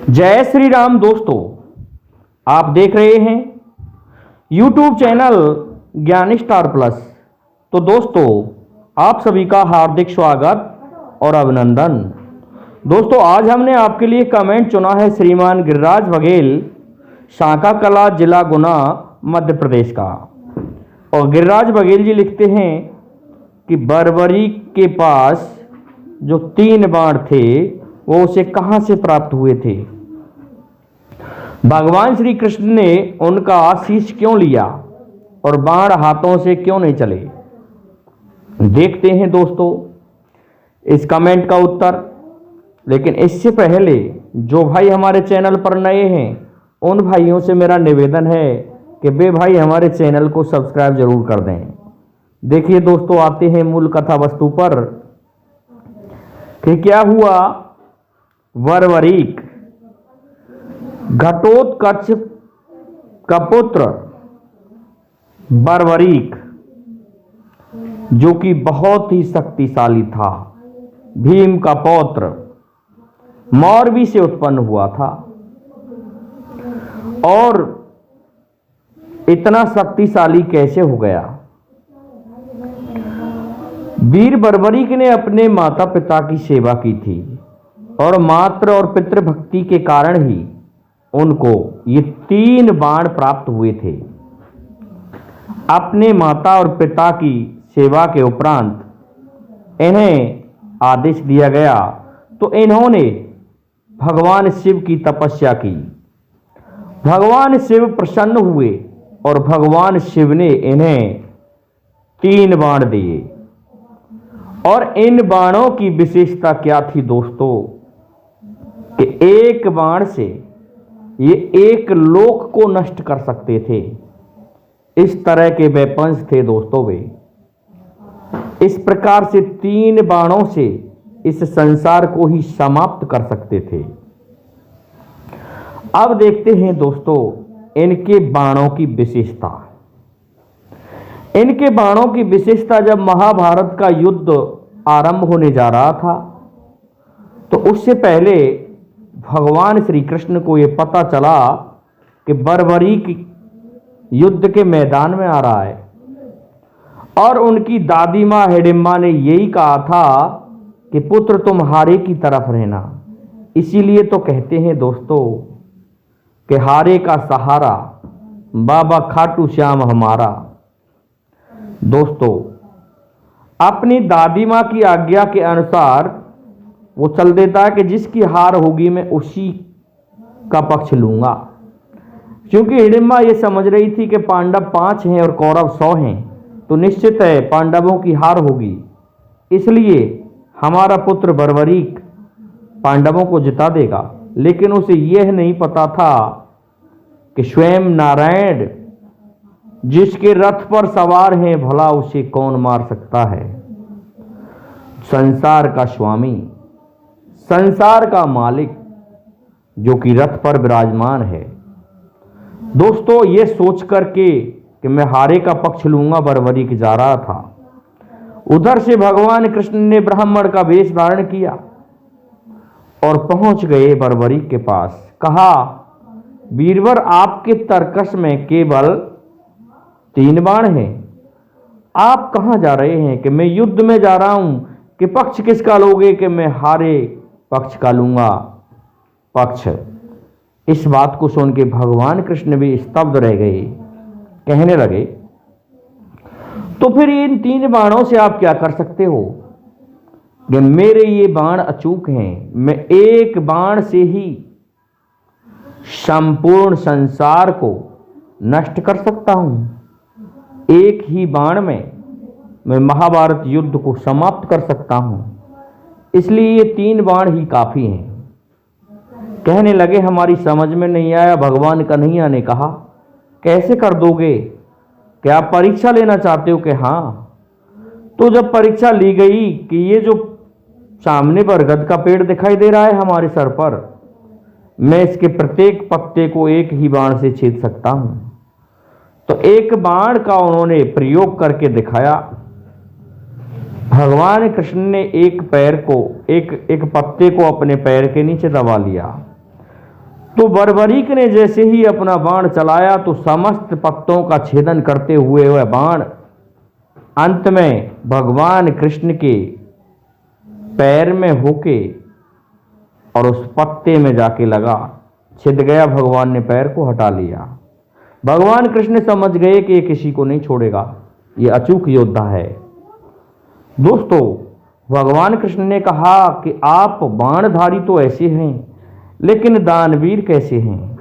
जय श्री राम दोस्तों, आप देख रहे हैं YouTube चैनल ज्ञान स्टार प्लस। तो दोस्तों, आप सभी का हार्दिक स्वागत और अभिनंदन। दोस्तों, आज हमने आपके लिए कमेंट चुना है श्रीमान गिरिराज बघेल, शांका कला, जिला गुना, मध्य प्रदेश का। और गिरिराज बघेल जी लिखते हैं कि बर्बरी के पास जो 3 बाण थे वो उसे कहां से प्राप्त हुए थे, भगवान श्री कृष्ण ने उनका आशीष क्यों लिया और बाण हाथों से क्यों नहीं चले। देखते हैं दोस्तों इस कमेंट का उत्तर। लेकिन इससे पहले जो भाई हमारे चैनल पर नए हैं उन भाइयों से मेरा निवेदन है कि वे भाई हमारे चैनल को सब्सक्राइब जरूर कर दें। देखिए दोस्तों, आते हैं मूल कथा वस्तु पर कि क्या हुआ। बर्बरीक घटोत्कच का पुत्र बर्बरीक, जो कि बहुत ही शक्तिशाली था, भीम का पौत्र, मौरवी से उत्पन्न हुआ था। और इतना शक्तिशाली कैसे हो गया। वीर बर्बरीक ने अपने माता पिता की सेवा की थी और मातृ और पितृभक्ति के कारण ही उनको ये 3 बाण प्राप्त हुए थे। अपने माता और पिता की सेवा के उपरांत इन्हें आदेश दिया गया तो इन्होंने भगवान शिव की तपस्या की। भगवान शिव प्रसन्न हुए और भगवान शिव ने इन्हें 3 बाण दिए। और इन बाणों की विशेषता क्या थी दोस्तों कि एक बाण से ये एक लोक को नष्ट कर सकते थे। इस तरह के वेपन्स थे दोस्तों वे। इस प्रकार से 3 बाणों से इस संसार को ही समाप्त कर सकते थे। अब देखते हैं दोस्तों इनके बाणों की विशेषता। इनके बाणों की विशेषता, जब महाभारत का युद्ध आरंभ होने जा रहा था तो उससे पहले भगवान श्री कृष्ण को यह पता चला कि बर्बरीक युद्ध के मैदान में आ रहा है। और उनकी दादी माँ हिडिंबा ने यही कहा था कि पुत्र तुम हारे की तरफ रहना। इसीलिए तो कहते हैं दोस्तों कि हारे का सहारा बाबा खाटू श्याम हमारा। दोस्तों, अपनी दादी माँ की आज्ञा के अनुसार वो चल देता है कि जिसकी हार होगी मैं उसी का पक्ष लूंगा। क्योंकि हिडिंबा ये समझ रही थी कि पांडव 5 हैं और कौरव 100 हैं, तो निश्चित है पांडवों की हार होगी। इसलिए हमारा पुत्र बर्बरीक पांडवों को जिता देगा। लेकिन उसे यह नहीं पता था कि स्वयं नारायण जिसके रथ पर सवार हैं, भला उसे कौन मार सकता है। संसार का स्वामी, संसार का मालिक, जो कि रथ पर विराजमान है। दोस्तों, ये सोच करके कि मैं हारे का पक्ष लूंगा, बर्बरीक जा रहा था। उधर से भगवान कृष्ण ने ब्राह्मण का वेश धारण किया और पहुंच गए बर्बरीक के पास। कहा, वीरवर, आपके तरकश में केवल 3 बाण हैं। आप कहां जा रहे हैं? कि मैं युद्ध में जा रहा हूं। कि पक्ष किसका लोगे? कि मैं हारे पक्ष का लूंगा पक्ष। इस बात को सुन के भगवान कृष्ण भी स्तब्ध रह गए। कहने लगे, तो फिर इन 3 बाणों से आप क्या कर सकते हो? कि मेरे ये बाण अचूक हैं। मैं एक बाण से ही संपूर्ण संसार को नष्ट कर सकता हूं। एक ही बाण में मैं महाभारत युद्ध को समाप्त कर सकता हूं। इसलिए ये 3 बाण ही काफी हैं। कहने लगे, हमारी समझ में नहीं आया। भगवान कन्हैया ने कहा, कैसे कर दोगे? क्या आप परीक्षा लेना चाहते हो? कि हाँ। तो जब परीक्षा ली गई कि ये जो सामने बरगद का पेड़ दिखाई दे रहा है हमारे सर पर, मैं इसके प्रत्येक पत्ते को एक ही बाण से छेद सकता हूं। तो एक बाण का उन्होंने प्रयोग करके दिखाया। भगवान कृष्ण ने एक पैर को एक पत्ते को अपने पैर के नीचे दबा लिया तो बर्बरीक ने जैसे ही अपना बाण चलाया तो समस्त पत्तों का छेदन करते हुए वह बाण अंत में भगवान कृष्ण के पैर में होके और उस पत्ते में जाके लगा, छिद गया। भगवान ने पैर को हटा लिया। भगवान कृष्ण समझ गए कि ये किसी को नहीं छोड़ेगा, ये अचूक योद्धा है। दोस्तों, भगवान कृष्ण ने कहा कि आप बाणधारी तो ऐसे हैं, लेकिन दानवीर कैसे हैं?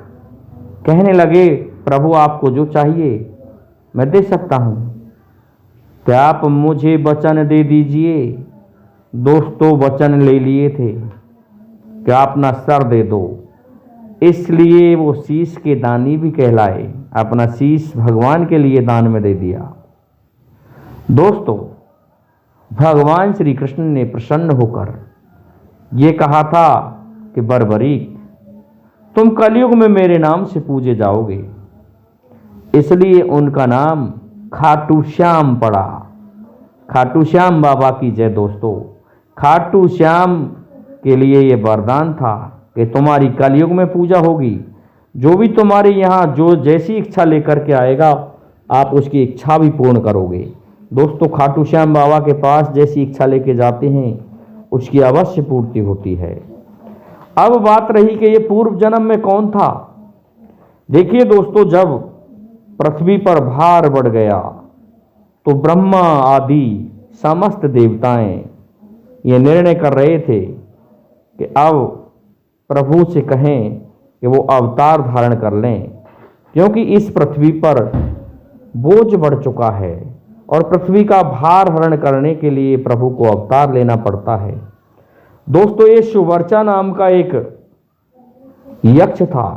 कहने लगे, प्रभु आपको जो चाहिए मैं दे सकता हूं, क्या आप मुझे वचन दे दीजिए। दोस्तों, वचन ले लिए थे कि अपना सर दे दो, इसलिए वो शीश के दानी भी कहलाए। अपना शीश भगवान के लिए दान में दे दिया। दोस्तों, भगवान श्री कृष्ण ने प्रसन्न होकर ये कहा था कि बर्बरीक, तुम कलयुग में मेरे नाम से पूजे जाओगे, इसलिए उनका नाम खाटू श्याम पड़ा। खाटू श्याम बाबा की जय। दोस्तों, खाटू श्याम के लिए ये वरदान था कि तुम्हारी कलयुग में पूजा होगी। जो भी तुम्हारे यहाँ जो जैसी इच्छा लेकर के आएगा, आप उसकी इच्छा भी पूर्ण करोगे। दोस्तों, खाटू श्याम बाबा के पास जैसी इच्छा लेके जाते हैं, उसकी अवश्य पूर्ति होती है। अब बात रही कि ये पूर्व जन्म में कौन था। देखिए दोस्तों, जब पृथ्वी पर भार बढ़ गया तो ब्रह्मा आदि समस्त देवताएं ये निर्णय कर रहे थे कि अब प्रभु से कहें कि वो अवतार धारण कर लें, क्योंकि इस पृथ्वी पर बोझ बढ़ चुका है और पृथ्वी का भार हरण करने के लिए प्रभु को अवतार लेना पड़ता है। दोस्तों, ये सुवर्चा नाम का एक यक्ष था,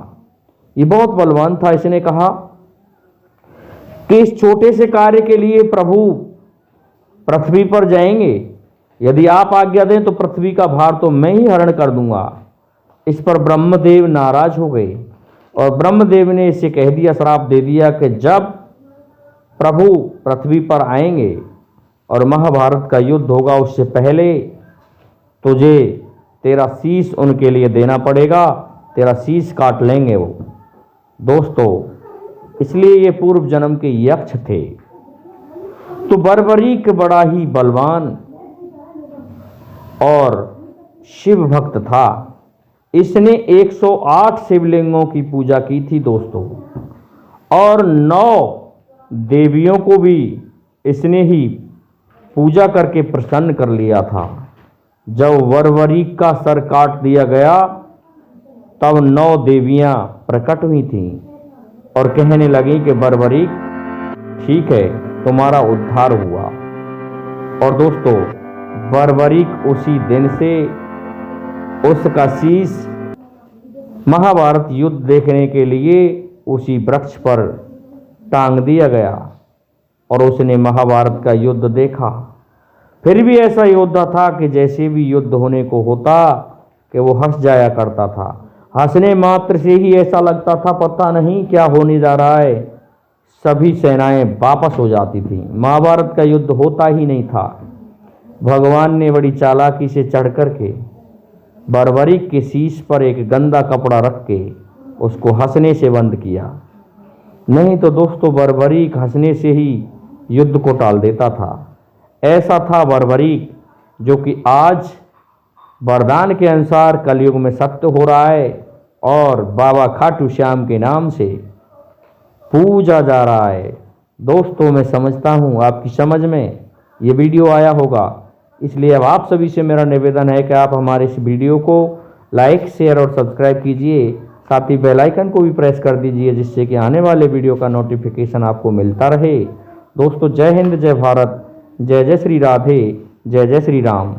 ये बहुत बलवान था। इसने कहा कि इस छोटे से कार्य के लिए प्रभु पृथ्वी पर जाएंगे, यदि आप आज्ञा दें तो पृथ्वी का भार तो मैं ही हरण कर दूंगा। इस पर ब्रह्मदेव नाराज हो गए और ब्रह्मदेव ने इसे कह दिया, श्राप दे दिया कि जब प्रभु पृथ्वी पर आएंगे और महाभारत का युद्ध होगा, उससे पहले तुझे तेरा शीश उनके लिए देना पड़ेगा, तेरा शीश काट लेंगे वो। दोस्तों, इसलिए ये पूर्व जन्म के यक्ष थे। तो बर्बरीक बड़ा ही बलवान और शिव भक्त था। इसने 108 शिवलिंगों की पूजा की थी दोस्तों, और 9 देवियों को भी इसने ही पूजा करके प्रसन्न कर लिया था। जब बर्बरीक का सर काट दिया गया तब 9 देवियां प्रकट हुई थीं और कहने लगी कि बर्बरीक, ठीक है, तुम्हारा उद्धार हुआ। और दोस्तों, बर्बरीक उसी दिन से उसका शीश महाभारत युद्ध देखने के लिए उसी वृक्ष पर टांग दिया गया और उसने महाभारत का युद्ध देखा। फिर भी ऐसा योद्धा था कि जैसे भी युद्ध होने को होता कि वो हंस जाया करता था। हंसने मात्र से ही ऐसा लगता था पता नहीं क्या होने जा रहा है, सभी सेनाएं वापस हो जाती थीं, महाभारत का युद्ध होता ही नहीं था। भगवान ने बड़ी चालाकी से चढ़ करके बर्बरीक के शीश पर एक गंदा कपड़ा रख के उसको हंसने से बंद किया, नहीं तो दोस्तों बर्बरीक हंसने से ही युद्ध को टाल देता था। ऐसा था बर्बरीक, जो कि आज वरदान के अनुसार कलयुग में सत्य हो रहा है और बाबा खाटू श्याम के नाम से पूजा जा रहा है। दोस्तों, मैं समझता हूँ आपकी समझ में ये वीडियो आया होगा, इसलिए अब आप सभी से मेरा निवेदन है कि आप हमारे इस वीडियो को लाइक, शेयर और सब्सक्राइब कीजिए, साथ ही बेल आइकन को भी प्रेस कर दीजिए, जिससे कि आने वाले वीडियो का नोटिफिकेशन आपको मिलता रहे। दोस्तों, जय हिंद, जय भारत, जय जय श्री राधे, जय जय श्री राम।